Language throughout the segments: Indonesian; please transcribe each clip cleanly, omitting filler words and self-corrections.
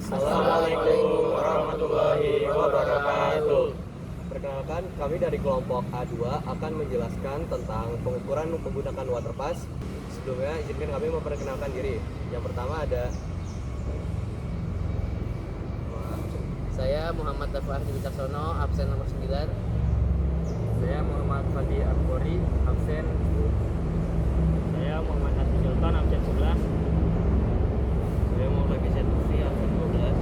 Assalamualaikum warahmatullahi wabarakatuh. Perkenalkan, kami dari kelompok A2 akan menjelaskan tentang pengukuran menggunakan water pass. Sebelumnya, izinkan kami memperkenalkan diri. Yang pertama ada saya Muhammad Dafar Wicaksono, absen nomor 9. Saya Muhammad Fadi Akbori, absen. Saya Muhammad Hati Sultan, absen 11. Saya Muhammad Biset Lutfi, absen 12.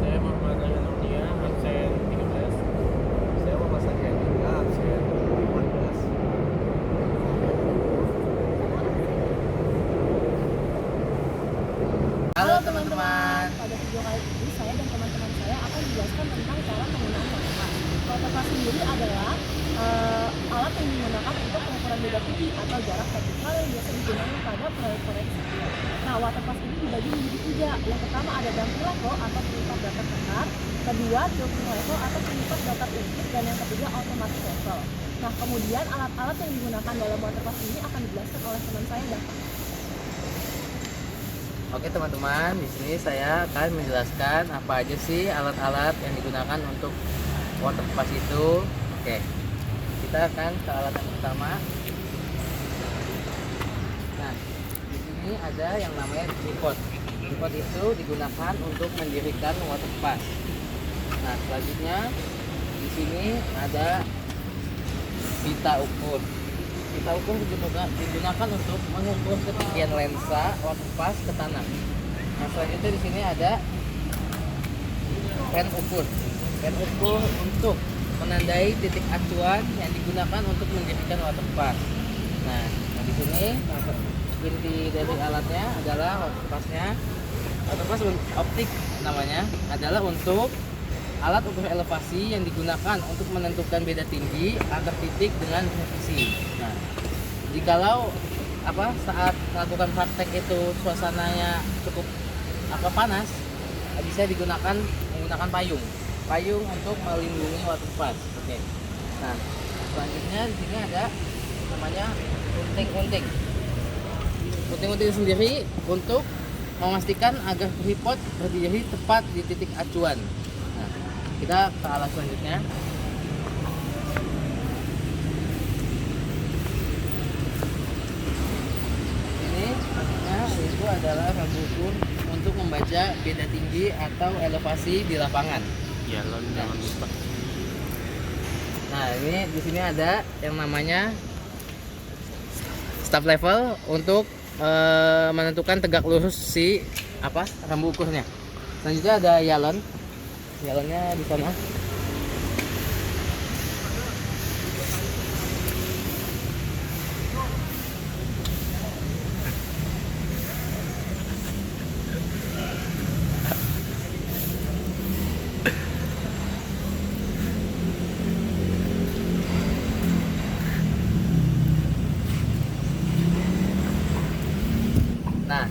Saya Muhammad Raya Nurdia, absen 13. saya Muhammad Saki Andika, absen 14. Halo teman-teman. Pada video kali ini saya dan teman-teman saya akan menjelaskan tentang cara penggunaan water pass. Water pass sendiri adalah alat yang digunakan untuk pengukuran beda tinggi atau jarak vertikal yang biasa digunakan pada proyek-proyek sipil. Nah, water pass ini dibagi menjadi 3. Yang pertama ada dumping level atau penyimpanan datar datar, kedua tilting level atau penyimpanan datar ungkit, dan yang ketiga automatic level. Nah, kemudian alat-alat yang digunakan dalam water pass ini akan dijelaskan oleh teman saya Dafa. Oke teman-teman, di sini saya akan menjelaskan apa aja sih alat-alat yang digunakan untuk water pass itu. Oke, kita akan ke alat yang pertama. Nah, di sini ada yang namanya tripod. Tripod itu digunakan untuk mendirikan water pass. Nah, selanjutnya di sini ada pita ukur. Pita ukur digunakan untuk mengukur ketinggian lensa water pass ke tanah. Nah, selanjutnya di sini ada pen ukur. Pen ukur untuk menandai titik acuan yang digunakan untuk mendirikan water pass. Nah, di sini inti dari alatnya adalah water passnya. Water pass optik namanya adalah untuk alat ukur elevasi yang digunakan untuk menentukan beda tinggi antar titik dengan presisi. Nah, jikalau saat melakukan praktek itu suasananya cukup panas, bisa menggunakan payung untuk melindungi water pass. Oke. Nah, selanjutnya di sini ada namanya unting-unting. Unting-unting sendiri untuk memastikan agar tripod berdiri tepat di titik acuan. Nah, kita ke alat selanjutnya. Ini selanjutnya itu adalah rambu ukur untuk membaca beda tinggi atau elevasi di lapangan. Ya, jangan lupa. Nah, ini di sini ada yang namanya staff level untuk menentukan tegak lurus si rambu ukurnya. Selanjutnya ada yalon. Yalonnya di sana. Nah,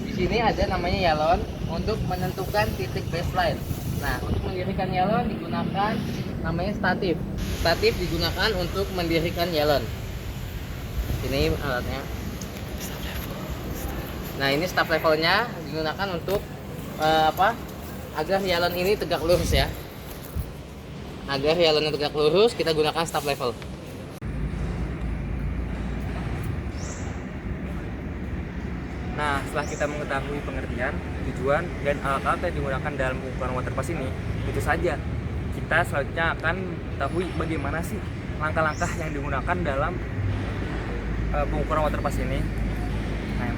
di sini ada namanya yalon untuk menentukan titik baseline. Nah, untuk mendirikan yalon digunakan namanya statif. Statif digunakan untuk mendirikan yalon. Ini alatnya. Nah, ini staff levelnya digunakan untuk agar yalon ini tegak lurus ya. Agar yalonnya tegak lurus, kita gunakan staff level. Nah, setelah kita mengetahui pengertian, tujuan, dan alat-alat yang digunakan dalam pengukuran water pass ini, itu saja kita selanjutnya akan mengetahui bagaimana sih langkah-langkah yang digunakan dalam pengukuran water pass ini. Nah, yang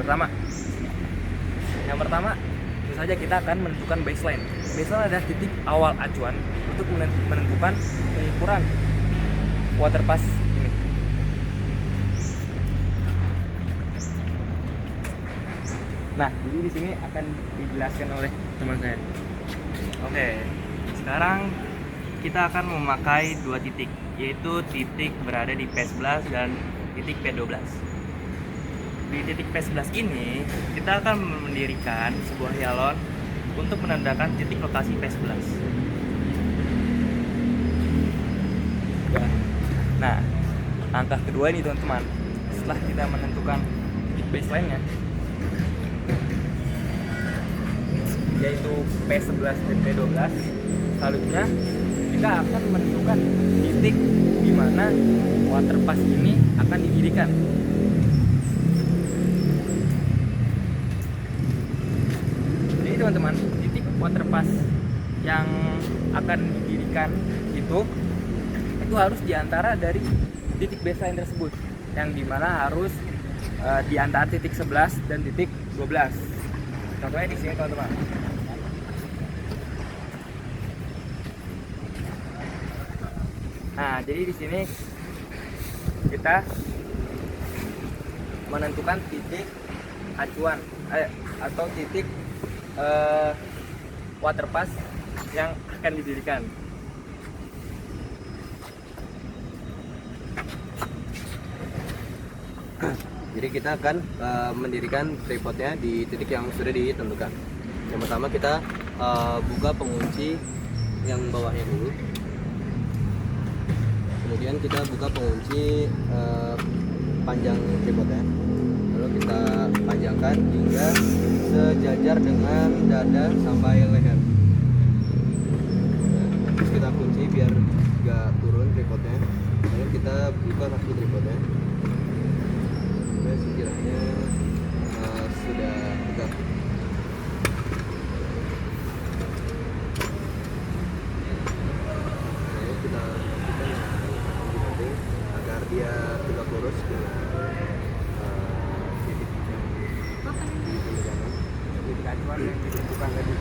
pertama tentu saja kita akan menentukan baseline. Baseline adalah titik awal acuan untuk menentukan pengukuran water pass ini. Nah, jadi di sini akan dijelaskan oleh teman saya. Oke, sekarang kita akan memakai 2 titik, yaitu titik berada di P11 dan titik P12. Di titik P11 ini, kita akan mendirikan sebuah yalon untuk menandakan titik lokasi P11. Nah, langkah kedua ini teman-teman, setelah kita menentukan titik baseline-nya, yaitu P11 dan P12. Selanjutnya kita akan menentukan titik di mana water pass ini akan didirikan. Jadi teman-teman, titik water pass yang akan didirikan itu harus diantara dari titik baseline tersebut, yang dimana harus di antara titik 11 dan titik 12. Contohnya di sini teman-teman. Nah, jadi di sini kita menentukan titik acuan atau titik water pass yang akan didirikan. Jadi kita akan mendirikan tripodnya di titik yang sudah ditentukan. Yang pertama kita buka pengunci yang bawahnya dulu. Kemudian kita buka pengunci panjang tripodnya. Lalu kita panjangkan hingga sejajar dengan dada sampai leher. Terus kita kunci biar gak turun tripodnya. Lalu kita buka kaki tripodnya. Sekiranya sudah tegak. Lalu kita penting agar dia tegak lurus dengan titik yang ditentukan. Titik acuan yang ditentukan tadi.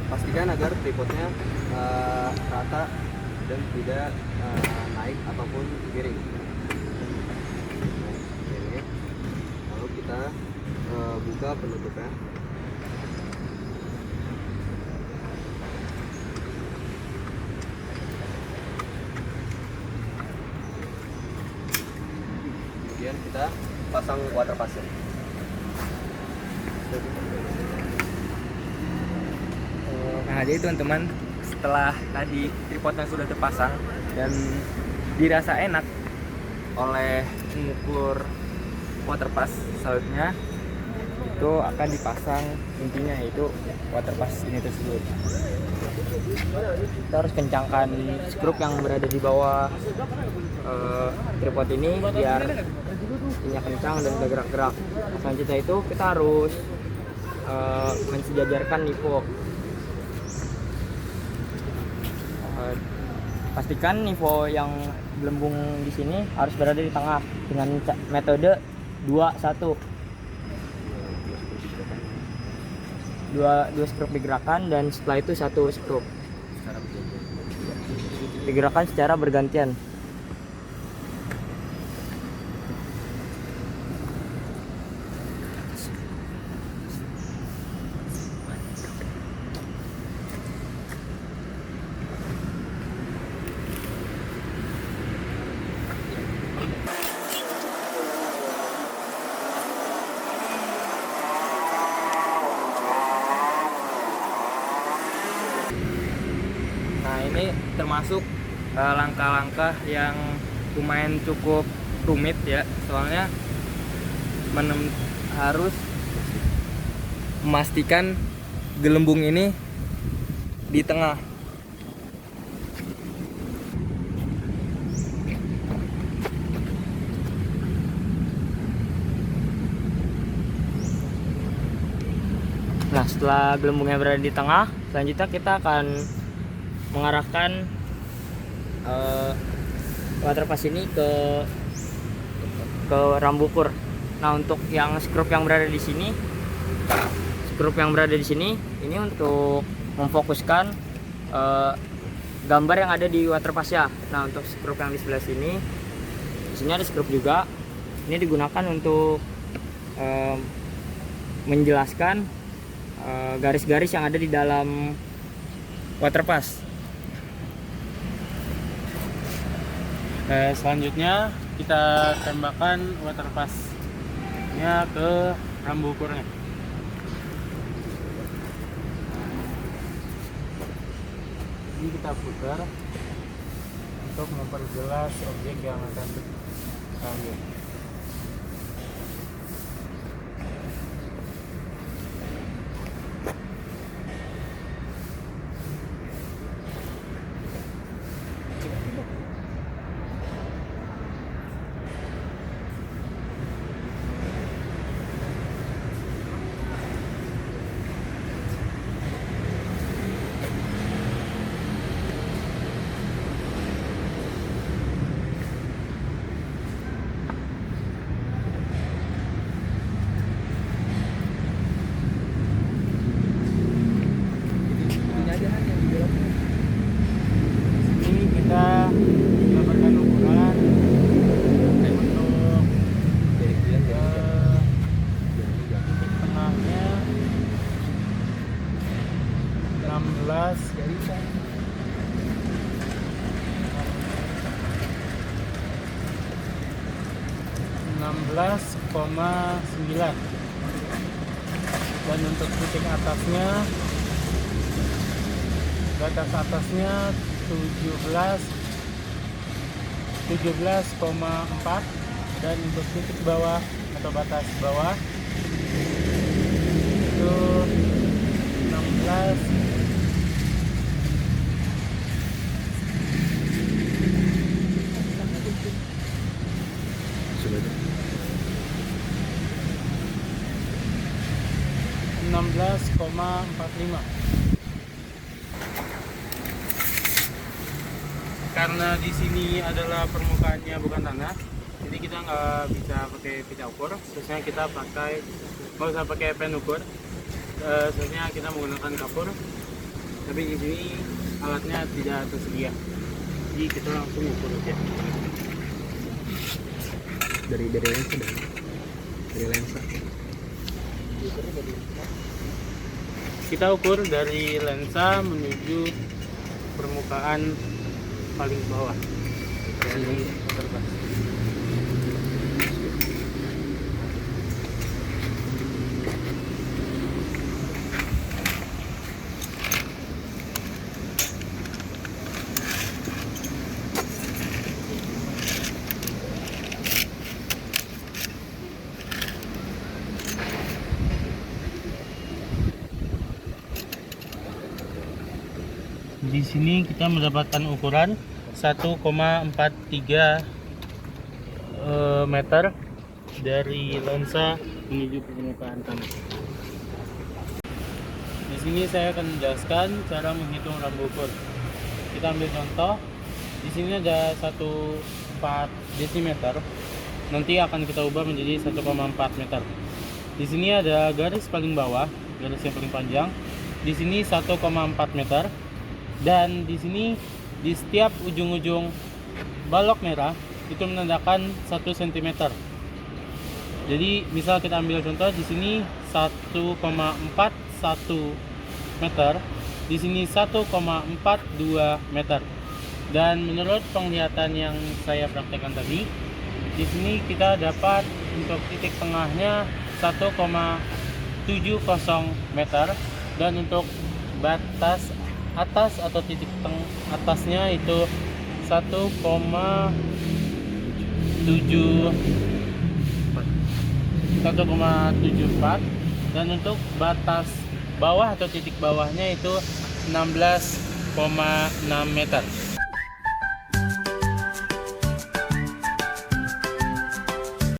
Pastikan agar tripodnya rata dan tidak naik ataupun miring. Oke. Lalu kita buka penutupnya. Kemudian kita pasang water passnya. Nah, jadi teman-teman, setelah tadi tripodnya sudah terpasang dan dirasa enak oleh pengukur water pass, selanjutnya itu akan dipasang intinya, yaitu water pass ini tersebut. Kita harus kencangkan skrup yang berada di bawah tripod ini biar ininya kencang dan gak gerak-gerak. Selanjutnya itu kita harus mensejajarkan nivo. Pastikan nivo yang gelembung di sini harus berada di tengah dengan metode 2-1. Dua skrup digerakkan dan setelah itu satu skrup digerakkan secara bergantian. Nah, ini termasuk langkah-langkah yang lumayan cukup rumit ya, soalnya harus memastikan gelembung ini di tengah. Nah, setelah gelembungnya berada di tengah, selanjutnya kita akan mengarahkan water pass ini ke rambukur. Nah, untuk yang skrup yang berada di sini, ini untuk memfokuskan gambar yang ada di water pass-nya. Nah, untuk skrup yang di sebelah sini, di sini ada skrup juga. Ini digunakan untuk menjelaskan garis-garis yang ada di dalam water pass. Selanjutnya kita tembakkan water pass-nya ke rambu ukurnya. Jadi kita putar untuk memperjelas objek yang akan kita ambil. Ini aja kan yang dibeloknya. Ini kita mendapatkan ukuran untuk titik tengahnya 16,9, dan untuk titik atasnya, batas atasnya 17,4, dan untuk titik bawah atau batas bawah itu 16. Sudah. 16,45. Karena di sini adalah permukaannya bukan tanah, jadi kita nggak bisa pakai pita ukur. Seharusnya kita nggak usah pakai pen ukur. Seharusnya kita menggunakan kapur. Tapi di sini alatnya tidak tersedia, jadi kita langsung ukur aja. Dari lensa dari lensa. Kita ukur dari lensa menuju permukaan paling bawah dari waterpass. Di sini kita mendapatkan ukuran 1,43 meter dari lensa menuju permukaan tanah. Di sini saya akan menjelaskan cara menghitung rambu ukur. Kita ambil contoh. Di sini ada 1,4 desimeter. Nanti akan kita ubah menjadi 1,4 meter. Di sini ada garis paling bawah, garis yang paling panjang. Di sini 1,4 meter. Dan di sini di setiap ujung-ujung balok merah itu menandakan 1 cm. Jadi misal kita ambil contoh di sini 1,41 meter, di sini 1,42 meter. Dan menurut penglihatan yang saya praktekkan tadi, di sini kita dapat untuk titik tengahnya 1,70 meter, dan untuk batas atas atau titik atasnya itu 1,74, dan untuk batas bawah atau titik bawahnya itu 16,6 meter.